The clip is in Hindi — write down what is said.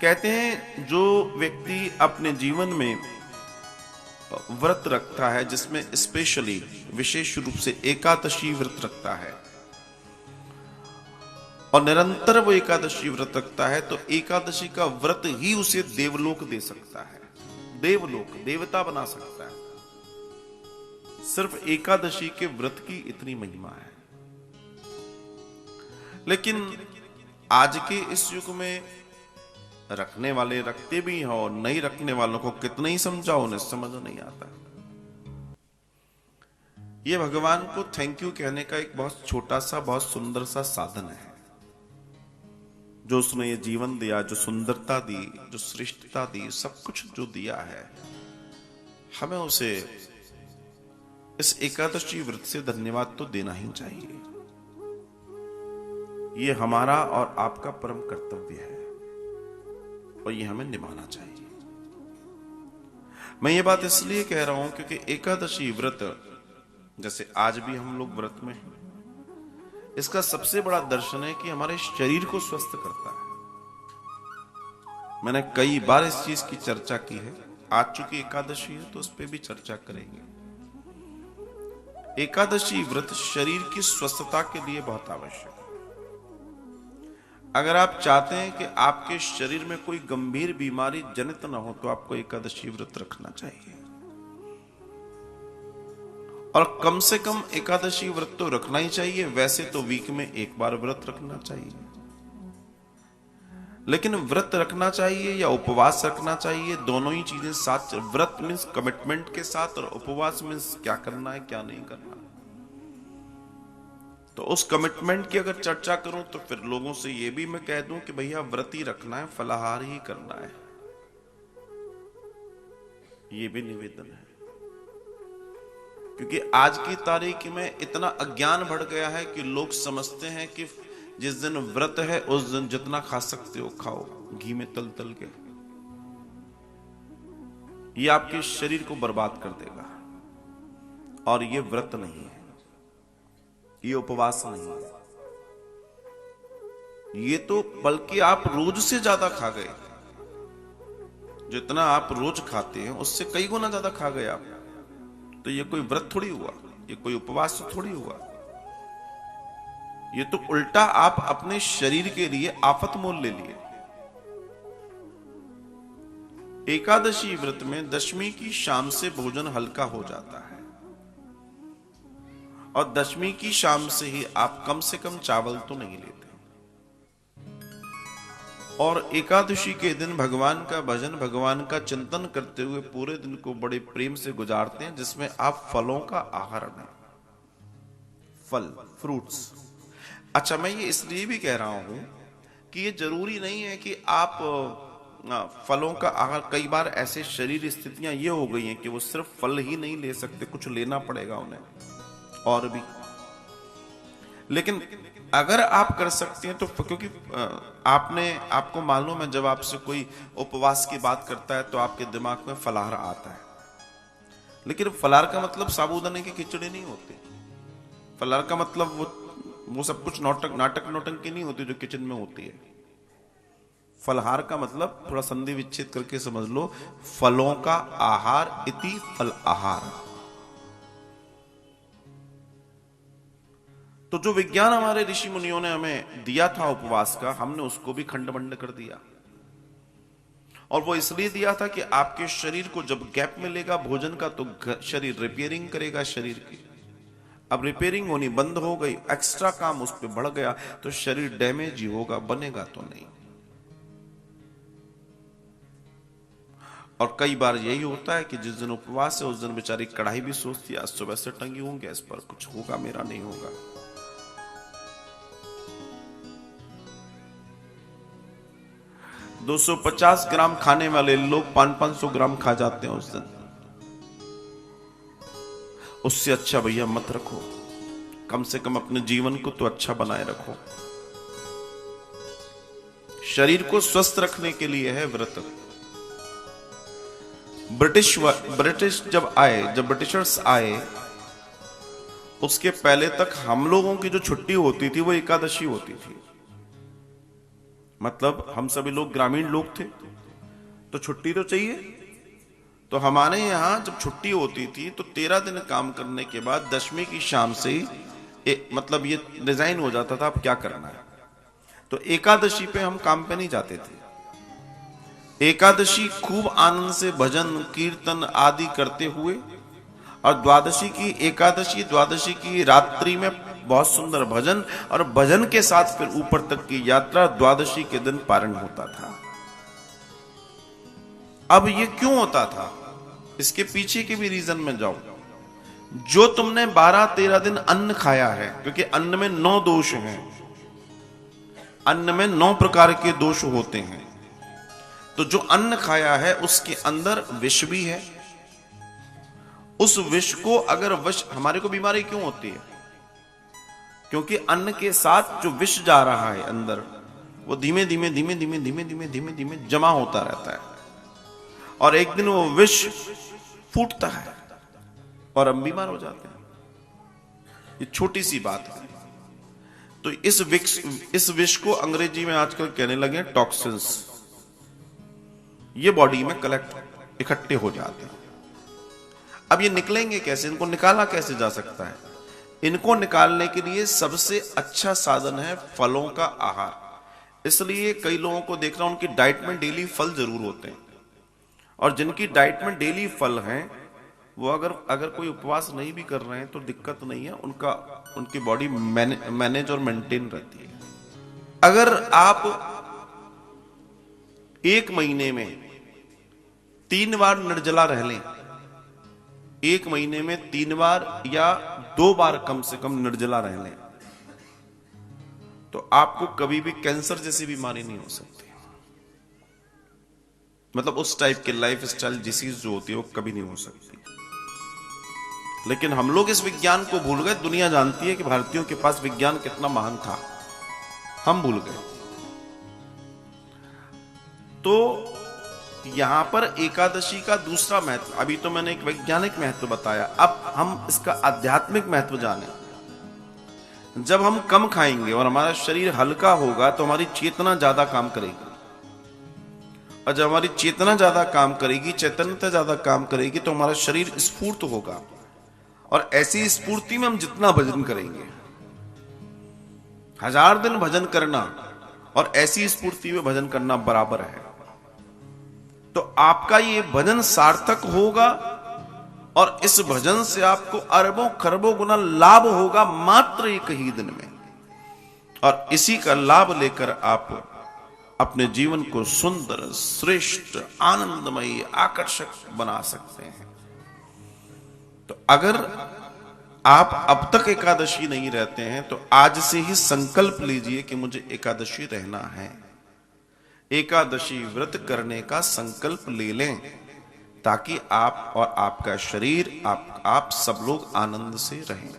कहते हैं जो व्यक्ति अपने जीवन में व्रत रखता है, जिसमें स्पेशली विशेष रूप से एकादशी व्रत रखता है और निरंतर वो एकादशी व्रत रखता है, तो एकादशी का व्रत ही उसे देवलोक दे सकता है, देवलोक, देवता बना सकता है। सिर्फ एकादशी के व्रत की इतनी महिमा है। लेकिन आज के इस युग में रखने वाले रखते भी हैं और नहीं रखने वालों को कितना ही समझाओ, उन्हें समझ नहीं आता। ये भगवान को थैंक यू कहने का एक बहुत छोटा सा, बहुत सुंदर सा साधन है। जो उसने ये जीवन दिया, जो सुंदरता दी, जो श्रेष्ठता दी, सब कुछ जो दिया है, हमें उसे इस एकादशी व्रत से धन्यवाद तो देना ही चाहिए। ये हमारा और आपका परम कर्तव्य है और ये हमें निभाना चाहिए। मैं ये बात इसलिए कह रहा हूं क्योंकि एकादशी व्रत, जैसे आज भी हम लोग व्रत में हैं, इसका सबसे बड़ा दर्शन है कि हमारे शरीर को स्वस्थ करता है। मैंने कई बार इस चीज की चर्चा की है। आज चूंकि एकादशी है तो उस पर भी चर्चा करेंगे। एकादशी व्रत शरीर की स्वस्थता के लिए बहुत आवश्यक है। अगर आप चाहते हैं कि आपके शरीर में कोई गंभीर बीमारी जनित न हो, तो आपको एकादशी व्रत रखना चाहिए। और कम से कम एकादशी व्रत तो रखना ही चाहिए। वैसे तो वीक में एक बार व्रत रखना चाहिए, लेकिन व्रत रखना चाहिए या उपवास रखना चाहिए, दोनों ही चीजें साथ। व्रत मीन्स कमिटमेंट के साथ और उपवास मीन्स क्या करना है क्या नहीं करना। तो उस कमिटमेंट की अगर चर्चा करूं तो फिर लोगों से यह भी मैं कह दूं कि भैया व्रत ही रखना है, फलाहार ही करना है। यह भी निवेदन है, क्योंकि आज की तारीख में इतना अज्ञान बढ़ गया है कि लोग समझते हैं कि जिस दिन व्रत है उस दिन जितना खा सकते हो खाओ, घी में तल तल के। ये आपके शरीर को बर्बाद कर देगा। और ये व्रत नहीं है, ये उपवास नहीं है, ये तो बल्कि आप रोज से ज्यादा खा गए। जितना आप रोज खाते हैं उससे कई गुना ज्यादा खा गए आप। तो ये कोई व्रत थोड़ी हुआ, ये कोई उपवास थोड़ी हुआ। ये तो उल्टा आप अपने शरीर के लिए आफत मोल ले लिए। एकादशी व्रत में दशमी की शाम से भोजन हल्का हो जाता है और दशमी की शाम से ही आप कम से कम चावल तो नहीं लेते। और एकादशी के दिन भगवान का भजन, भगवान का चिंतन करते हुए पूरे दिन को बड़े प्रेम से गुजारते हैं, जिसमें आप फलों का आहार लें। फल, फ्रूट्स। अच्छा, मैं ये इसलिए भी कह रहा हूं कि ये जरूरी नहीं है कि आप फलों का आहार। कई बार ऐसे शरीर स्थितियां ये हो गई हैं कि वो सिर्फ फल ही नहीं ले सकते, कुछ लेना पड़ेगा उन्हें और भी। लेकिन अगर आप कर सकते हैं तो, क्योंकि आपको मालूम है, जब आपसे कोई उपवास की बात करता है तो आपके दिमाग में फलाहार आता है। लेकिन फलाहार का मतलब साबूदाने की खिचड़ी नहीं होती। फलाहार का मतलब वो सब कुछ नाटक नौटंकी नहीं होती जो किचन में होती है। फलहार का मतलब थोड़ा संधि विच्छेद करके समझ लो, फलों का आहार इति फल आहार। तो जो विज्ञान हमारे ऋषि मुनियों ने हमें दिया था उपवास का, हमने उसको भी खंड कर दिया। और वो इसलिए दिया था कि आपके शरीर को जब गैप मिलेगा भोजन का तो शरीर रिपेयरिंग करेगा शरीर की। अब रिपेयरिंग होनी बंद हो गई, एक्स्ट्रा काम उस पर बढ़ गया, तो शरीर डैमेज ही होगा, बनेगा तो नहीं। और कई बार यही होता है कि जिस दिन उपवास है उस दिन बेचारी कढ़ाई भी सोचती है आज सुबह से टंगी हूं गैस पर, कुछ होगा मेरा नहीं होगा। 250 ग्राम खाने वाले लोग 500-500 ग्राम खा जाते हैं उस दिन। उससे अच्छा भैया मत रखो, कम से कम अपने जीवन को तो अच्छा बनाए रखो। शरीर को स्वस्थ रखने के लिए है व्रत। ब्रिटिश जब ब्रिटिशर्स आए, उसके पहले तक हम लोगों की जो छुट्टी होती थी वो एकादशी होती थी। मतलब हम सभी लोग ग्रामीण लोग थे, तो छुट्टी तो चाहिए। तो हमारे यहाँ जब छुट्टी होती थी तो 13 दिन काम करने के बाद 10वीं की शाम से मतलब ये डिजाइन हो जाता था अब क्या करना है। तो एकादशी पे हम काम पे नहीं जाते थे। एकादशी खूब आनंद से भजन कीर्तन आदि करते हुए, और द्वादशी की एकादशी द्वादशी की रात्रि में बहुत सुंदर भजन, और भजन के साथ फिर ऊपर तक की यात्रा द्वादशी के दिन पारण होता था। अब ये क्यों होता था, इसके पीछे के भी रीजन में जाओ। जो तुमने 12-13 दिन अन्न खाया है, क्योंकि अन्न में 9 दोष हैं, अन्न में 9 प्रकार के दोष होते हैं। तो जो अन्न खाया है उसके अंदर विष भी है। उस विष को अगर विष, हमारे को बीमारी क्यों होती है, क्योंकि अन्न के साथ जो विष जा रहा है अंदर, वो धीमे धीमे धीमे धीमे धीमे धीमे धीमे धीमे जमा होता रहता है, और एक दिन वो विष फूटता है और हम बीमार हो जाते हैं। ये छोटी सी बात है। तो इस विष को अंग्रेजी में आजकल कहने लगे टॉक्सिन्स। ये बॉडी में कलेक्ट इकट्ठे हो जाते हैं। अब ये निकलेंगे कैसे, इनको निकाला कैसे जा सकता है? इनको निकालने के लिए सबसे अच्छा साधन है फलों का आहार। इसलिए कई लोगों को देख रहा हूं उनकी डाइट में डेली फल जरूर होते हैं, और जिनकी डाइट में डेली फल हैं वो अगर कोई उपवास नहीं भी कर रहे हैं तो दिक्कत नहीं है, उनकी बॉडी मैनेज और मेंटेन रहती है। अगर आप एक महीने में 3 बार निर्जला रह लें, एक महीने में 3 बार या 2 बार कम से कम निर्जला रह लें, तो आपको कभी भी कैंसर जैसी बीमारी नहीं हो सकती। मतलब उस टाइप के लाइफ स्टाइल डिसीज जो होती है वो कभी नहीं हो सकती। लेकिन हम लोग इस विज्ञान को भूल गए। दुनिया जानती है कि भारतीयों के पास विज्ञान कितना महान था, हम भूल गए। तो यहां पर एकादशी का दूसरा महत्व, अभी तो मैंने एक वैज्ञानिक महत्व बताया, अब हम इसका आध्यात्मिक महत्व जाने। जब हम कम खाएंगे और हमारा शरीर हल्का होगा तो हमारी चेतना ज्यादा काम करेगी, और जब हमारी चेतना ज्यादा काम करेगी, चैतन्यता ज्यादा काम करेगी, तो हमारा शरीर स्फूर्त होगा। और ऐसी स्फूर्ति में हम जितना भजन करेंगे, 1000 दिन भजन करना और ऐसी स्फूर्ति में भजन करना बराबर है। तो आपका ये भजन सार्थक होगा, और इस भजन से आपको अरबों खरबों गुना लाभ होगा मात्र एक ही दिन में। और इसी का लाभ लेकर आप अपने जीवन को सुंदर, श्रेष्ठ, आनंदमयी, आकर्षक बना सकते हैं। तो अगर आप अब तक एकादशी नहीं रहते हैं तो आज से ही संकल्प लीजिए कि मुझे एकादशी रहना है। एकादशी व्रत करने का संकल्प ले लें, ताकि आप और आपका शरीर, आप सब लोग आनंद से रहें।